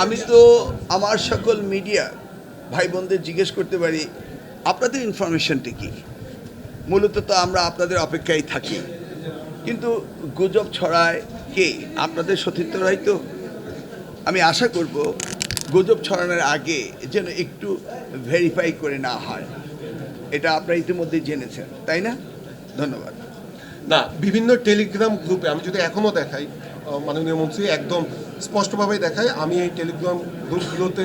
আমি তো আমার সকল মিডিয়া ভাই বোনদের জিজ্ঞেস করতে পারি আপনাদের ইনফরমেশনটি কি। মূলত তো আমরা আপনাদের অপেক্ষায় থাকি, কিন্তু গুজব ছড়ায় কে? আপনাদের সতীর্থরাই তো। আমি আশা করব গুজব ছড়ানোর আগে যেন একটু ভেরিফাই করে না হয়। এটা আপনারা ইতিমধ্যে জেনেছেন, তাই না? ধন্যবাদ। না, বিভিন্ন টেলিগ্রাম গ্রুপে আমি যদি এখনও দেখাই, মাননীয় মন্ত্রী একদম স্পষ্টভাবেই দেখায়, আমি এই টেলিগ্রাম গ্রুপগুলোতে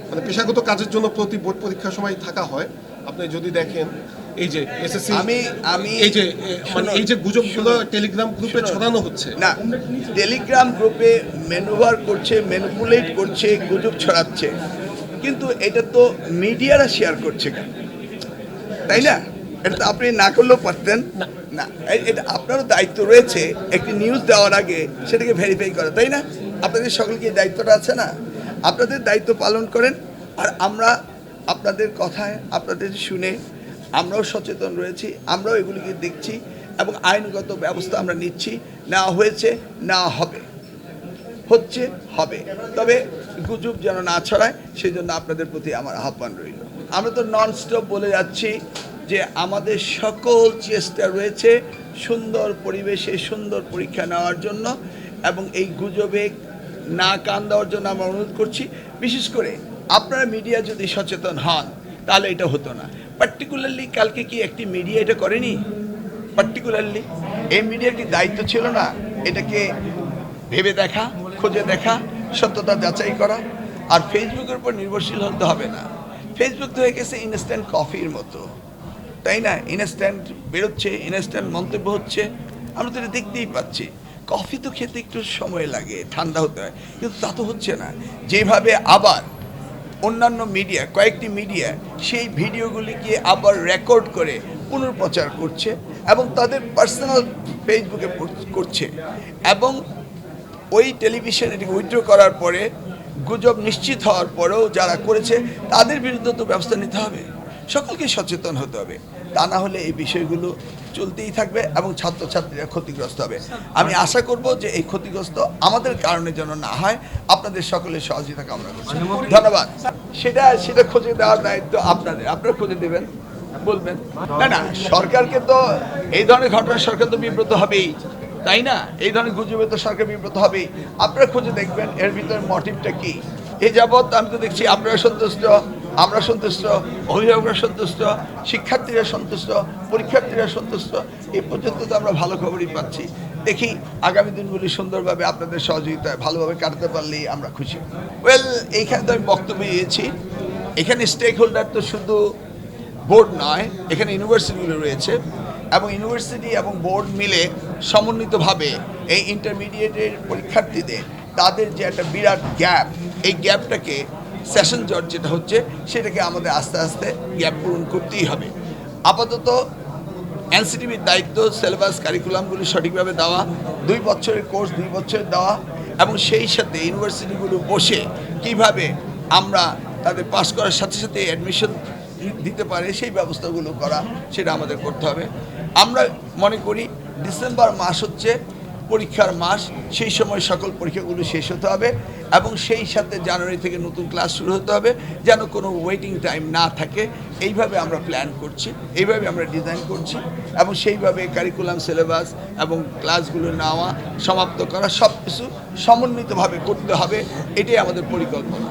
মানে পেশাগত কাজের জন্য প্রতি বোর্ড পরীক্ষার সময় থাকা হয়। আপনি যদি দেখেন এই যে এসএসসি, আমি এই যে গুজবগুলো টেলিগ্রাম গ্রুপে ছড়ানো হচ্ছে, না, টেলিগ্রাম গ্রুপে ম্যানুভার করছে, ম্যানিপুলেট করছে, গুজব ছড়াচ্ছে, কিন্তু এটা তো মিডিয়ারা শেয়ার করছে কেন, তাই না? এটা তো আপনি না করলেও পারতেন না। এটা আপনারও দায়িত্ব রয়েছে একটি নিউজ দেওয়ার আগে সেটাকে ভেরিফাই করা, তাই না? আপনাদের সকলকে এই দায়িত্বটা আছে না? আপনাদের দায়িত্ব পালন করেন। আর আমরা আপনাদের কথায় আপনাদের শুনে আমরাও সচেতন রয়েছি, আমরাও এগুলিকে দেখছি এবং আইনগত ব্যবস্থা আমরা নিচ্ছি। নেওয়া হয়েছে, নেওয়া হবে, হচ্ছে, হবে। তবে গুজব যেন না ছড়ায় সেই জন্য আপনাদের প্রতি আমার আহ্বান রইল। আমরা তো ননস্টপ বলে যাচ্ছি যে আমাদের সকল চেষ্টা রয়েছে সুন্দর পরিবেশে সুন্দর পরীক্ষা নেওয়ার জন্য, এবং এই গুজবে না কান দেওয়ার জন্য আমরা অনুরোধ করছি। বিশেষ করে আপনারা মিডিয়া যদি সচেতন হন তাহলে এটা হতো না। পার্টিকুলারলি কালকে কি একটি মিডিয়া এটা করেনি? পার্টিকুলারলি এই মিডিয়ার কি দায়িত্ব ছিল না এটাকে ভেবে দেখা, খুঁজে দেখা, সত্যতা যাচাই করা? আর ফেসবুকের উপর নির্ভরশীল হতে হবে না। ফেসবুক তো হয়ে গেছে ইনস্ট্যান্ট কফির মতো, তাই না? ইনস্ট্যান্ট বেরোচ্ছে, ইনস্ট্যান্ট মন্তব্য হচ্ছে, আমরা তো এটা দেখতেই পাচ্ছি। কফি তো খেতে একটু সময় লাগে, ঠান্ডা হতে হয়, কিন্তু তা তো হচ্ছে না। যেভাবে আবার অন্যান্য মিডিয়া, কয়েকটি মিডিয়া সেই ভিডিওগুলিকে আবার রেকর্ড করে পুনর্প্রচার করছে এবং তাদের পার্সোনাল ফেসবুকে করছে, এবং ওই টেলিভিশন এটিকে উইথড্র করার পরে গুজব নিশ্চিত হওয়ার পরেও যারা করেছে তাদের বিরুদ্ধে তো ব্যবস্থা নিতে হবে। সকলকে সচেতন হতে হবে, তা না হলে এই বিষয়গুলো চলতেই থাকবে এবং ছাত্রছাত্রীরা ক্ষতিগ্রস্ত হবে। আমি আশা করব যে এই ক্ষতিগ্রস্ত আমাদের কারণে যেন না হয়। আপনাদের সকলের সহযোগিতা কামনা করছি। ধন্যবাদ। সেটা খুঁজে দেওয়ার দায়িত্ব আপনাদের, আপনারা খুঁজে দেবেন, বলবেন। না, সরকারকে তো এই ধরনের ঘটনা সরকার তো বিব্রত হবেই, তাই না? এই ধরনের গুজবে তো সরকার বিব্রত হবেই। আপনারা খুঁজে দেখবেন এর ভিতরে মোটিভটা কি। এই যাবৎ আমি তো দেখছি আপনারা সন্তুষ্ট, আমরা সন্তুষ্ট, অভিভাবকরা সন্তুষ্ট, শিক্ষার্থীরা সন্তুষ্ট, পরীক্ষার্থীরা সন্তুষ্ট। এই পর্যন্ত তো আমরা ভালো খবরই পাচ্ছি। দেখি আগামী দিনগুলি সুন্দরভাবে আপনাদের সহযোগিতায় ভালোভাবে কাটাতে পারলেই আমরা খুশি। এইখানে তো আমি বক্তব্য দিয়েছি। এখানে স্টেক হোল্ডার তো শুধু বোর্ড নয়, এখানে ইউনিভার্সিটিগুলো রয়েছে, এবং ইউনিভার্সিটি এবং বোর্ড মিলে সমন্বিতভাবে এই ইন্টারমিডিয়েটের পরীক্ষার্থীদের তাদের যে একটা বিরাট গ্যাপ, এই গ্যাপটাকে সেশন জট যেটা হচ্ছে সেটাকে আমাদের আস্তে আস্তে গ্যাপ পূরণ করতেই হবে। আপাতত এনসিটিভির দায়িত্ব সিলেবাস কারিকুলামগুলি সঠিকভাবে দেওয়া, 2 বছরের কোর্স 2 বছরের দেওয়া, এবং সেই সাথে ইউনিভার্সিটিগুলো বসে কিভাবে আমরা তাদের পাস করার সাথে সাথে অ্যাডমিশন দিতে পারে সেই ব্যবস্থাগুলো করা, সেটা আমাদের করতে হবে। আমরা মনে করি ডিসেম্বর মাস হচ্ছে পরীক্ষার মাস, সেই সময় সকল পরীক্ষাগুলো শেষ হতে হবে এবং সেই সাথে জানুয়ারি থেকে নতুন ক্লাস শুরু হতে হবে, যেন কোনো ওয়েটিং টাইম না থাকে। এইভাবে আমরা প্ল্যান করছি, এইভাবে আমরা ডিজাইন করছি, এবং সেইভাবে কারিকুলাম সিলেবাস এবং ক্লাসগুলো নেওয়া, সমাপ্ত করা, সব কিছু সমন্বিতভাবে করতে হবে। এটাই আমাদের পরিকল্পনা।